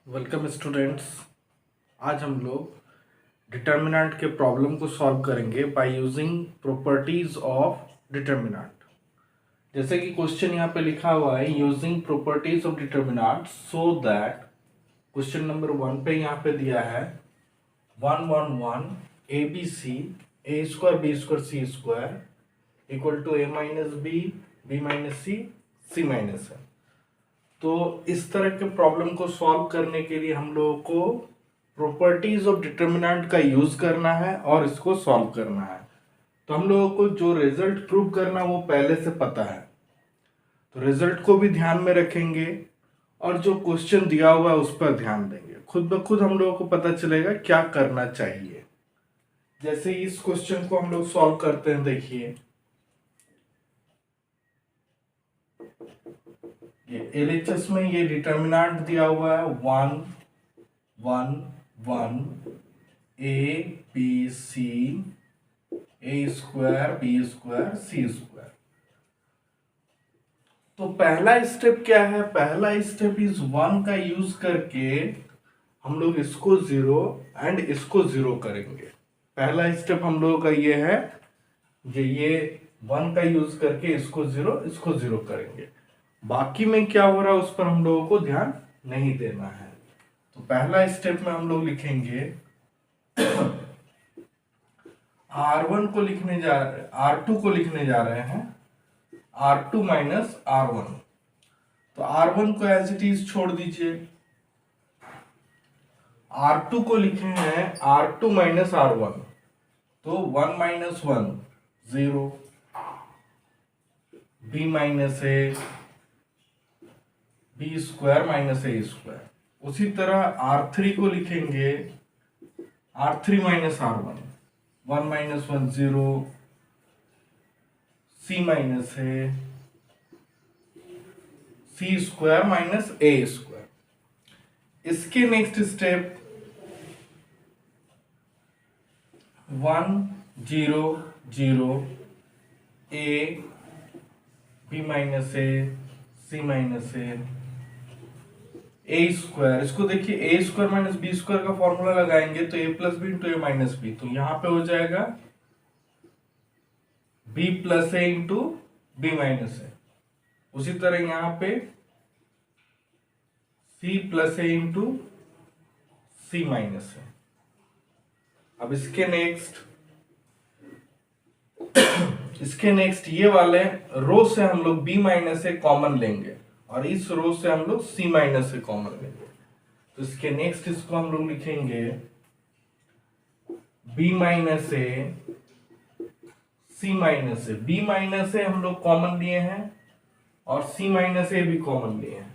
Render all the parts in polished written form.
Welcome students. आज हम लोग डिटर्मिनेंट के प्रॉब्लम को सॉल्व करेंगे by using properties of determinant. जैसे कि क्वेश्चन यहाँ पे लिखा हुआ है using properties of determinant so that question number 1 पे यहाँ पे दिया है 1 1 1 A B C A square B square C square equal to A minus B minus C minus है। तो इस तरह के प्रॉब्लम को सॉल्व करने के लिए हम लोगों को प्रॉपर्टीज ऑफ डिटर्मिनेंट का यूज करना है और इसको सॉल्व करना है। तो हम लोगों को जो रिजल्ट प्रूव करना वो पहले से पता है, तो रिजल्ट को भी ध्यान में रखेंगे और जो क्वेश्चन दिया हुआ है उस पर ध्यान देंगे। खुद ब खुद हम लोगों को पता चलेगा क्या करना चाहिए। जैसे इस क्वेश्चन को हम लोग सॉल्व करते हैं, देखिए ये एलएचएस में ये डिटर्मिनेंट दिया हुआ है 1 1 1 A B C A square B square C square. तो पहला स्टेप क्या है? पहला स्टेप इस 1 का यूज करके हम लोग इसको 0 एंड इसको 0 करेंगे। पहला स्टेप हम लोगों का ये है, ये 1 का यूज करके इसको 0 करेंगे। बाकी में क्या हो रहा है उस पर हम लोगों को ध्यान नहीं देना है। तो पहला स्टेप में हम लोग लिखेंगे R1 को लिखने जा रहे हैं, R2 को लिखने जा रहे हैं R2 माइनस R1। तो R1 को एज इट इज छोड़ दीजिए, R2 को लिखे हैं R2 माइनस R1। तो 1 minus 1 0, b minus a b square minus A square. उसी तरह R3 को लिखेंगे R3 minus R1, 1 minus 1 0, c minus ए सी स्क्वायर माइनस ए स्क्वायर। इसके next step 1 0 0 a b minus A C minus A square. इसको देखिए a square minus B square का formula लगाएंगे तो a plus B into a minus b. तो यहां पे हो जाएगा बी प्लस ए इंटू बी माइनस ए। उसी तरह यहां पे सी प्लस ए इंटू सी माइनस ए। अब इसके नेक्स्ट ये वाले रो से हम लोग b माइनस ए कॉमन लेंगे और इस रो से हम लोग c माइनस ए कॉमन लेंगे। तो इसके नेक्स्ट इसको हम लोग लिखेंगे b minus a c minus A. b minus ए हम लोग कॉमन लिए हैं और c माइनस ए भी कॉमन लिए हैं।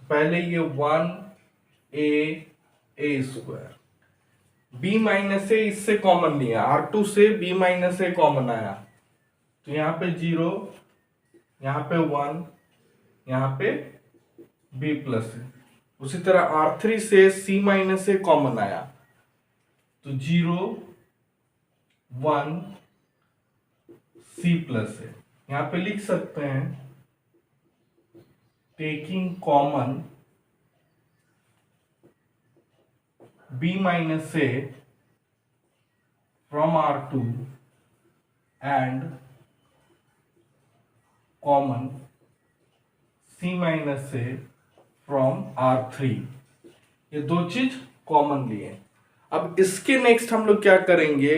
तो पहले ये 1 ए स्क्वायर, b माइनस ए इससे कॉमन लिया, R2 से b माइनस ए कॉमन आया तो यहाँ पे 0, यहाँ पे 1, यहाँ पे b प्लस है। उसी तरह R3 से c माइनस ए कॉमन आया तो 0 1 c प्लस है। यहाँ पे लिख सकते हैं taking common b minus a from R2 and common c minus a from R3। ये दो चीज कॉमन लिए। अब इसके नेक्स्ट हम लोग क्या करेंगे,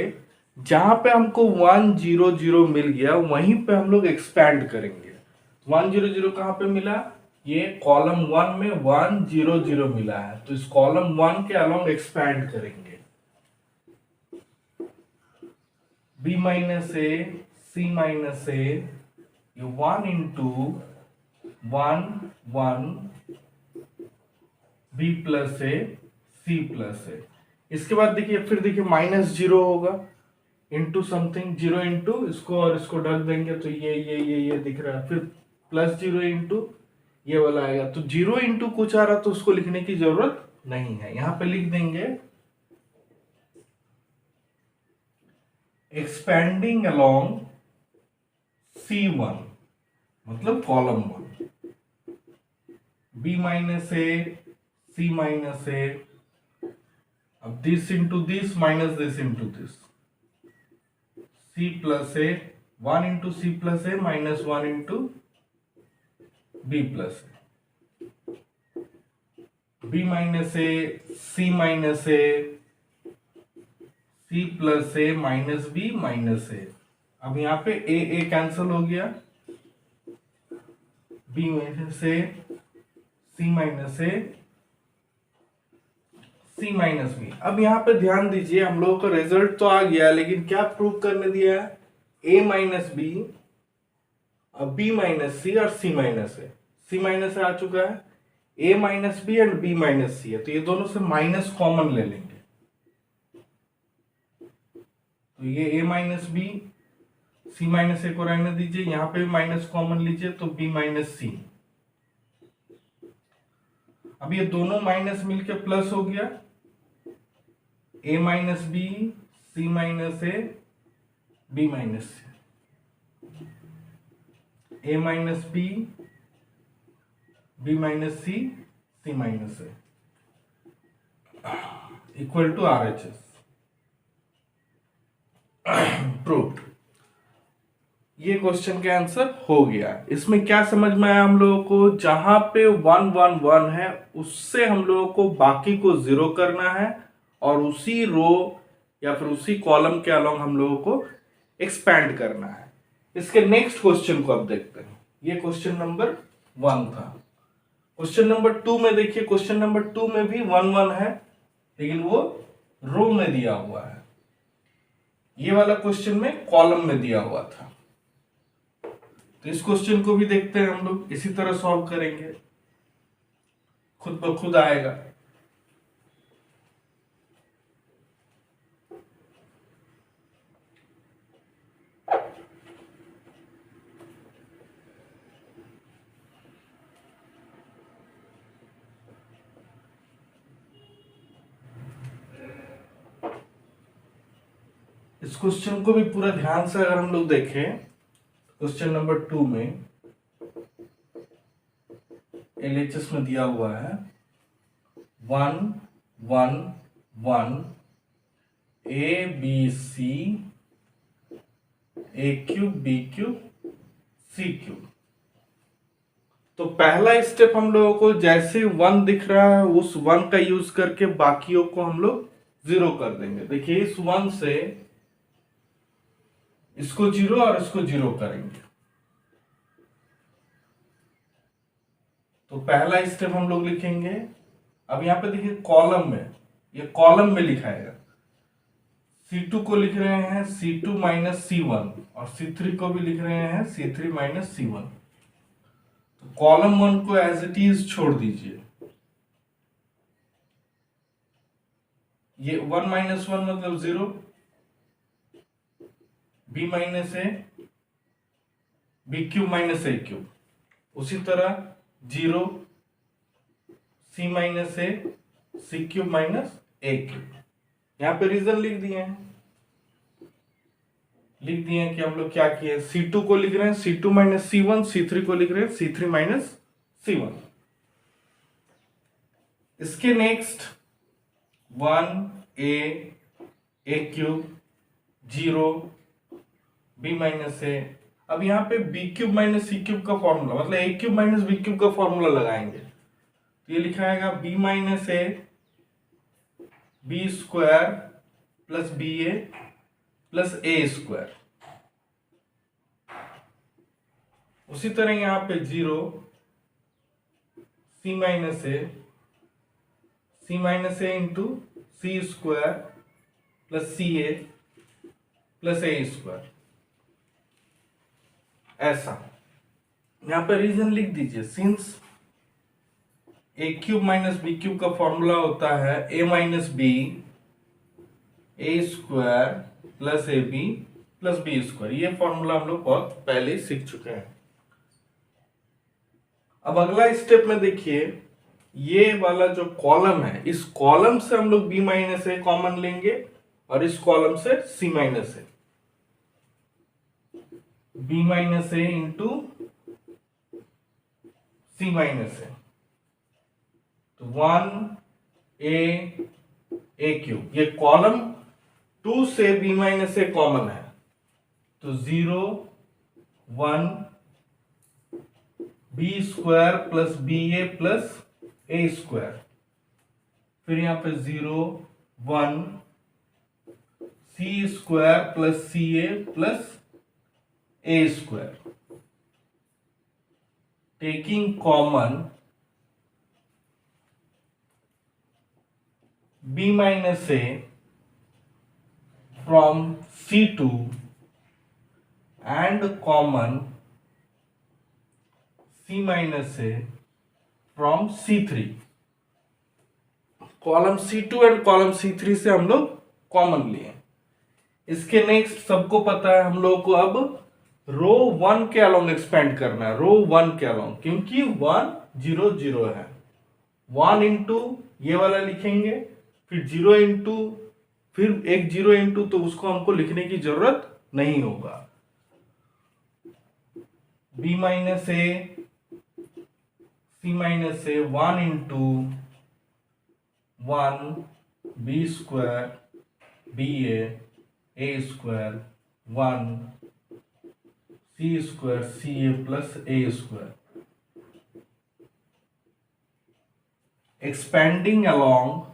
जहां पे हमको 1 0 0 मिल गया वहीं पे हम लोग एक्सपैंड करेंगे। 1 0 0 कहां पे मिला? ये कॉलम 1 में 1 0 0 मिला है तो इस कॉलम 1 के अलोंग एक्सपैंड करेंगे। b माइनस ए सी माइनस ए, ये 1 इंटू 1 1 b प्लस ए सी प्लस ए। इसके बाद देखिए फिर देखिए माइनस 0 होगा इंटू समथिंग, 0 इंटू इसको और इसको ढक देंगे तो ये दिख रहा है। फिर प्लस 0 इंटू ये वाला आएगा। तो 0 इंटू कुछ आ रहा तो उसको लिखने की जरूरत नहीं है, यहां पे लिख देंगे एक्सपेंडिंग अलोंग C1 मतलब column 1, b minus a C minus A. अब this into this minus this into this. C plus A, 1 into C plus A minus 1 into B plus A. B minus A, C minus A, C plus A minus B minus A. अब यहाँ पे A cancel हो गया, B minus A, C minus A, C minus B. अब यहाँ पे ध्यान दीजिए, हम लोगों का रिजल्ट तो आ गया, लेकिन क्या प्रूव करने दिया है? A माइनस बी, अब B माइनस सी और C minus a. C minus आ चुका है, A minus b and B minus c है, तो ये दोनों से माइनस कॉमन ले लेंगे। तो ये A minus B, C minus a को रहने दीजिए, यहाँ पे भी माइनस कॉमन लीजिए तो B माइनस सी। अब ये दोनों माइनस मिलके प्लस हो गया, A minus B, C minus A, B minus C, A minus B, B minus C, C minus A equal to RHS। Proved. ये क्वेश्चन का आंसर हो गया। इसमें क्या समझ में आया हम लोगों को? जहां पे 1 1 1 है उससे हम लोगों को बाकी को 0 करना है और उसी रो या फिर उसी कॉलम के अलोंग हम लोगों को एक्सपैंड करना है। इसके नेक्स्ट क्वेश्चन को अब देखते हैं। ये क्वेश्चन नंबर 1 था। क्वेश्चन नंबर 2 में देखिए, क्वेश्चन नंबर 2 में भी 1 1 है, लेकिन वो रो में दिया हुआ है। ये वाला क्वेश्चन में कॉलम में दिया हुआ था। तो इस क्वेश्चन को भी देखते हैं, हम लोग इसी तरह सॉल्व करेंगे, खुद ब खुद आएगा। इस क्वेश्चन को भी पूरा ध्यान से अगर हम लोग देखें, क्वेश्चन नंबर 2 में LHS में दिया हुआ है 1 1 1 ABC A³ B³ C³। तो पहला स्टेप हम लोगों को, जैसे 1 दिख रहा है उस 1 का यूज करके बाकियों को हम लोग 0 कर देंगे। देखिए इस 1 से इसको 0 और इसको 0 करेंगे। तो पहला स्टेप हम लोग लिखेंगे। अब यहां पे देखिए कॉलम में, ये कॉलम में लिखाएगा। C2 को लिख रहे हैं C2 माइनस C1 और C3 को भी लिख रहे हैं C3 माइनस C1। तो कॉलम 1 को एज इट इज छोड़ दीजिए। ये 1 माइनस 1 मतलब 0, B माइनस ए, B³ माइनस A³। उसी तरह 0 C माइनस ए, C³ माइनस A³। यहां पे रीजन लिख दिए हैं, कि हम लोग क्या किए, C2 को लिख रहे हैं C2 माइनस C1, C3 को लिख रहे हैं C3 माइनस C1। इसके नेक्स्ट 1 A³ 0 B माइनस ए। अब यहाँ पे B³ माइनस C³ का फॉर्मूला, मतलब A³ माइनस B³ का फॉर्मूला लगाएंगे। तो ये लिखा आएगा B minus A B square plus BA plus A square. उसी तरह यहाँ पे 0 C minus A into C square plus CA plus A square. ऐसा यहां पे रीजन लिख दीजिए, सिंस A³ माइनस B³ का फॉर्मूला होता है A minus B A square plus AB plus B square. ये फॉर्मूला हम लोग बहुत पहले ही सीख चुके हैं। अब अगला स्टेप में देखिए, ये वाला जो कॉलम है, इस कॉलम से हम लोग B माइनस ए कॉमन लेंगे और इस कॉलम से C minus A. B minus A into C minus ए। तो 1a क्यूब, ये कॉलम 2 से b माइनस ए कॉमन है, तो 0 1 b square plus b a plus A square, फिर यहां पे 0 1 c square plus C A plus A square, taking common b minus a from C2 and common C minus a from C3। Column C2 and column C3 से हम लोग common लिए। इसके next सबको पता है हम लोग को अब रो 1 के अलोंग एक्सपेंड करना है, रो 1 के अलोंग, क्योंकि 1 0 0 है। 1 इंटू ये वाला लिखेंगे, फिर 0 इंटू, फिर एक 0 इंटू, तो उसको हमको लिखने की जरूरत नहीं होगा। b माइनस ए सी माइनस ए 1 इंटू 1 बी स्क्वायर बी ए स्क्वायर 1 सी स्क्वायर सी ए प्लस ए स्क्वायर, एक्सपेंडिंग अलोंग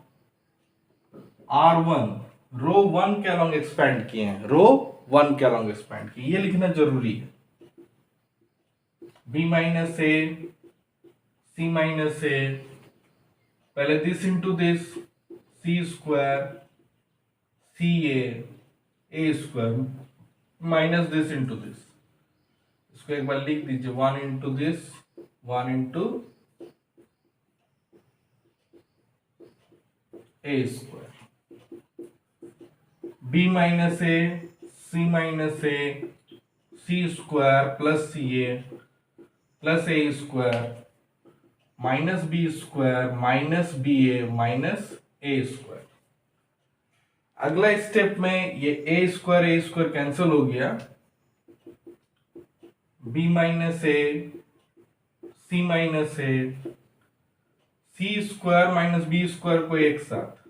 R1, रो 1 के अलोंग एक्सपेंड किए हैं, रो 1 के अलोंग एक्सपेंड किए, ये लिखना जरूरी है। b minus A C minus A, पहले this into this, C square C A square minus this into this, इसको एक बार लिख दीजिए, 1 into this 1 into A square, b minus A C minus A C square plus C A plus A square minus B square minus B A minus A square. अगला step में ये A square cancel हो गया, b minus ए सी square minus B square को एक साथ,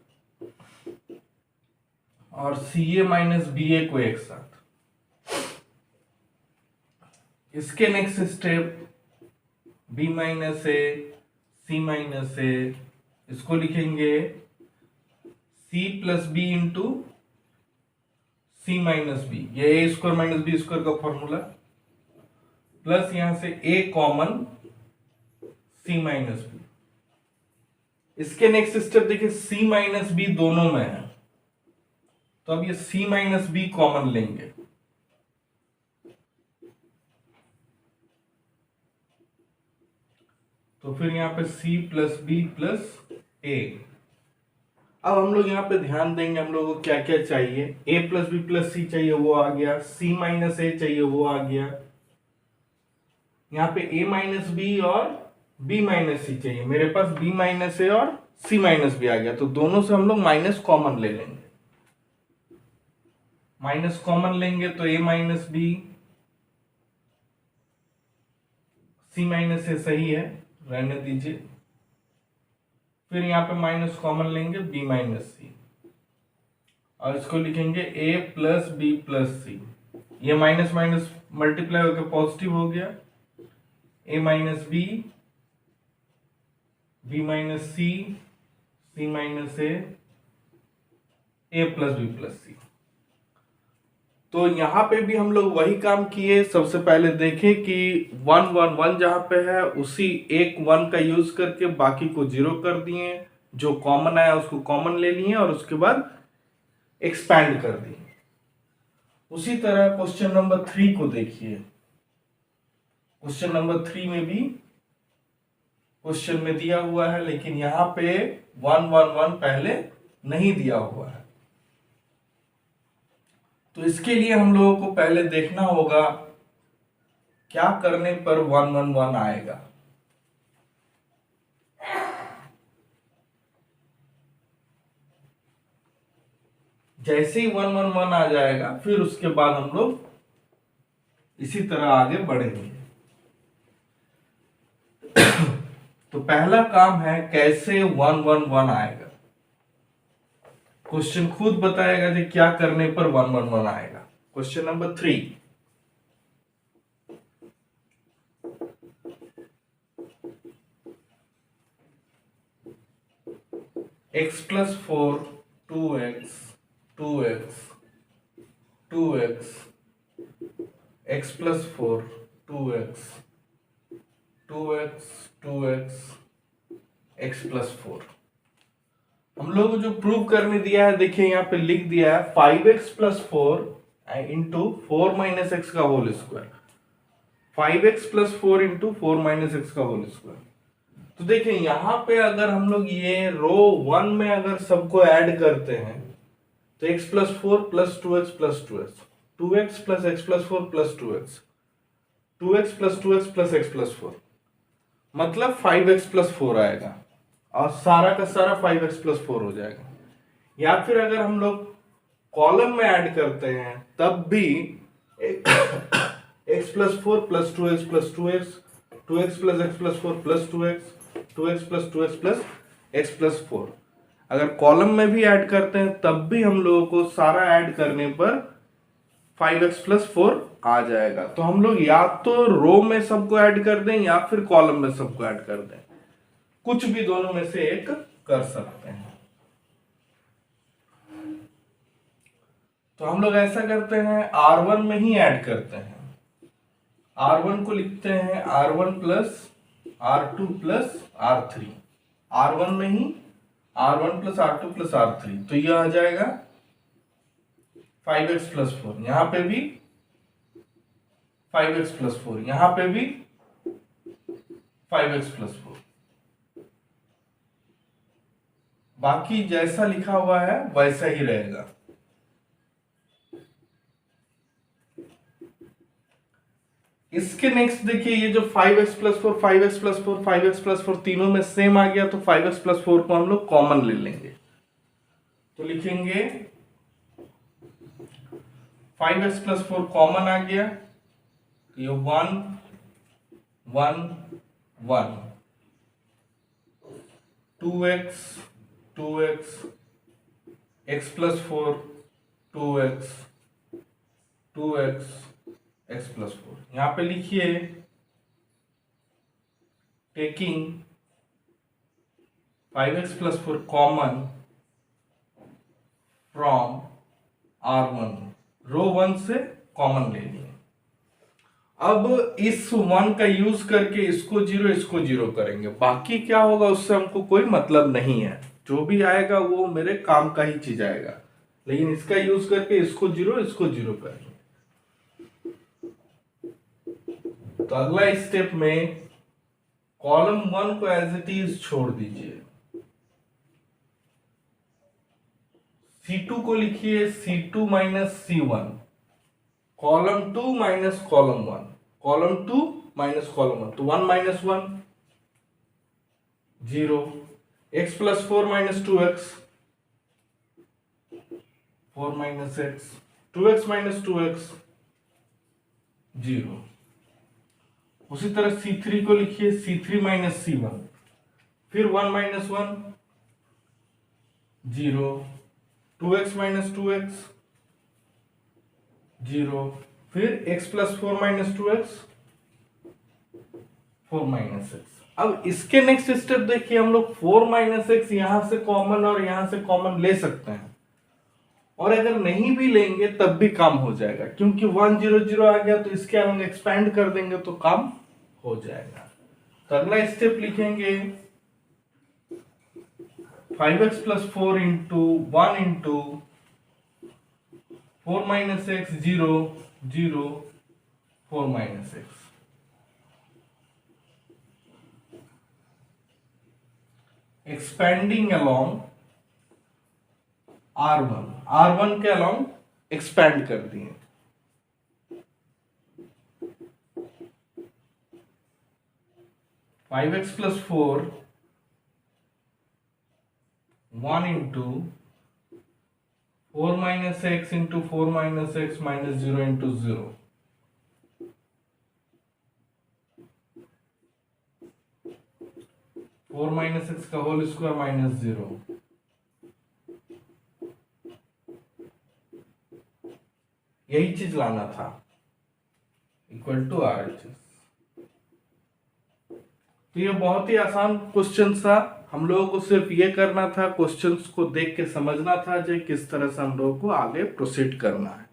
और सी ए minus B ए को एक साथ। इसके next step b minus A C minus A, इसको लिखेंगे c plus B into C minus B, ये A square minus B square का फॉर्मूला, प्लस यहां से a common c minus B. इसके नेक्स्ट स्टेप देखिए, c माइनस बी दोनों में है, तो अब ये c माइनस बी कॉमन लेंगे, तो फिर यहां पे c प्लस बी प्लस ए। अब हम लोग यहाँ पे ध्यान देंगे, हम लोग को क्या क्या चाहिए, a प्लस बी प्लस सी चाहिए, वो आ गया, c माइनस ए चाहिए, वो आ गया, यहाँ पे a माइनस बी और b माइनस सी चाहिए, मेरे पास b माइनस ए और c माइनस बी आ गया, तो दोनों से हम लोग माइनस कॉमन ले लेंगे। माइनस कॉमन लेंगे तो a minus B c minus a सही है, रहने दीजिए। फिर यहाँ पे माइनस कॉमन लेंगे b माइनस सी, और इसको लिखेंगे a plus b plus c, ये माइनस माइनस मल्टीप्लाई होकर पॉजिटिव हो गया, a minus B minus C minus a plus b plus c. तो यहाँ पे भी हम लोग वही काम किए, सबसे पहले देखें कि 1 1 1 जहाँ पे है उसी एक 1 का यूज करके बाकी को 0 कर दिए, जो कॉमन आया उसको कॉमन ले लिए और उसके बाद एक्सपैंड कर दिए। उसी तरह क्वेश्चन नंबर 3 को देखिए। क्वेश्चन नंबर 3 में भी क्वेश्चन में दिया हुआ है, लेकिन यहाँ पे 1 1 1 पहले नहीं दिया हुआ है, तो इसके लिए हम लोगों को पहले देखना होगा क्या करने पर 1 1 1 आएगा। जैसे ही 1 1 1 आ जाएगा, फिर उसके बाद हम लोग इसी तरह आगे बढ़ेंगे। तो पहला काम है कैसे 111 आएगा। क्वेश्चन खुद बताएगा कि क्या करने पर 111 आएगा। Question number 3, x plus 4 2x 2x 2x x plus 4 2x 2x 2x x plus 4। हम लोग को जो प्रूव करने दिया है, देखिए यहाँ पे लिख दिया है 5x plus 4 into 4 minus x का whole square. 5x plus 4 into 4 minus x का होल स्क्वायर। तो देखिए यहाँ पे अगर हम लोग ये रो 1 में अगर सबको ऐड करते हैं तो x plus 4 plus 2x plus 2x 2x plus x plus 4 plus 2x 2x plus 2x plus x plus 4, मतलब 5x प्लस 4 आएगा और सारा का सारा 5x प्लस 4 हो जाएगा। या फिर अगर हम लोग कॉलम में ऐड करते हैं तब भी x plus 4 plus 2x plus 2x 2x plus x plus 4 plus 2x 2x plus 2x plus x plus 4, अगर कॉलम में भी ऐड करते हैं तब भी हम लोगों को सारा ऐड करने पर 5x प्लस 4 आ जाएगा। तो हम लोग या तो रो में सबको ऐड कर दें या फिर कॉलम में सबको ऐड कर दें, कुछ भी दोनों में से एक कर सकते हैं। तो हम लोग ऐसा करते हैं R1 में ही ऐड करते हैं। R1 को लिखते हैं R1 plus R2 plus R3। R1 में ही R1 plus R2 plus R3, तो यह आ जाएगा 5x प्लस 4। यहां पे भी 5x प्लस 4, यहां पे भी 5x प्लस 4। बाकी जैसा लिखा हुआ है वैसा ही रहेगा। इसके नेक्स्ट देखिए ये जो 5x plus 4 5x plus 4 5x plus 4 तीनों में सेम आ गया, तो 5x प्लस 4 को हम लोग कॉमन ले लेंगे। तो लिखेंगे 5x प्लस 4 कॉमन आ गया, ये 1 1 1 2x 2x x plus 4 2x 2x x plus 4। यहां पे लिखिए taking 5x plus 4 common from R1, रो 1 से कॉमन ले लिए। अब इस 1 का यूज करके इसको जीरो करेंगे, बाकी क्या होगा उससे हमको कोई मतलब नहीं है, जो भी आएगा वो मेरे काम का ही चीज आएगा, लेकिन इसका यूज करके इसको जीरो करेंगे। तो अगला स्टेप में कॉलम 1 को एज इट इज छोड़ दीजिए। C2 को लिखिए C2 minus C1, column 2 minus column 1, column 2 minus column 1, तो 1 minus 1 0, x plus 4 minus 2x 4 minus x 2x minus 2x 0। उसी तरह C3 को लिखिए C3 माइनस C1, फिर 1 माइनस 1 0, 2x माइनस 2x 0, फिर x plus 4 minus 2x 4 minus x। अब इसके next step देखिए, हम लोग 4 माइनस x यहां से कॉमन और यहां से कॉमन ले सकते हैं, और अगर नहीं भी लेंगे तब भी काम हो जाएगा, क्योंकि 1 0 0 आ गया, तो इसके हम एक्सपेंड कर देंगे तो काम हो जाएगा। तो अगला स्टेप लिखेंगे 5x plus 4 into 1 into 4 minus x 0 0 4 minus x. Expanding along R1 के अलोंग एक्सपेंड कर दिए। Five x plus 4 1 into 4 minus x into 4 minus x minus 0 into 0। 4 minus x का होल स्क्वायर माइनस 0, यही चीज लाना था, इक्वल टू RHS। तो ये बहुत ही आसान क्वेश्चन था, हम लोगों को सिर्फ ये करना था, क्वेश्चंस को देख के समझना था जो किस तरह से हम लोगों को आगे प्रोसीड करना है।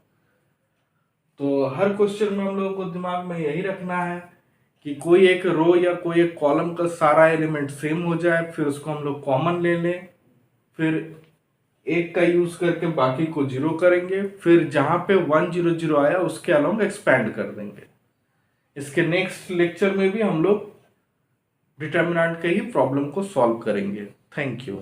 तो हर क्वेश्चन में हम लोगों को दिमाग में यही रखना है कि कोई एक रो या कोई एक कॉलम का सारा एलिमेंट सेम हो जाए, फिर उसको हम लोग कॉमन ले लें, फिर एक का यूज करके बाकी को 0 करेंगे, फिर जहां पे 1 0 0 आया उसके अलोंग एक्सपैंड कर देंगे। इसके नेक्स्ट लेक्चर में भी हम लोग डिटर्मिनेंट के ही प्रॉब्लम को सॉल्व करेंगे। Thank you.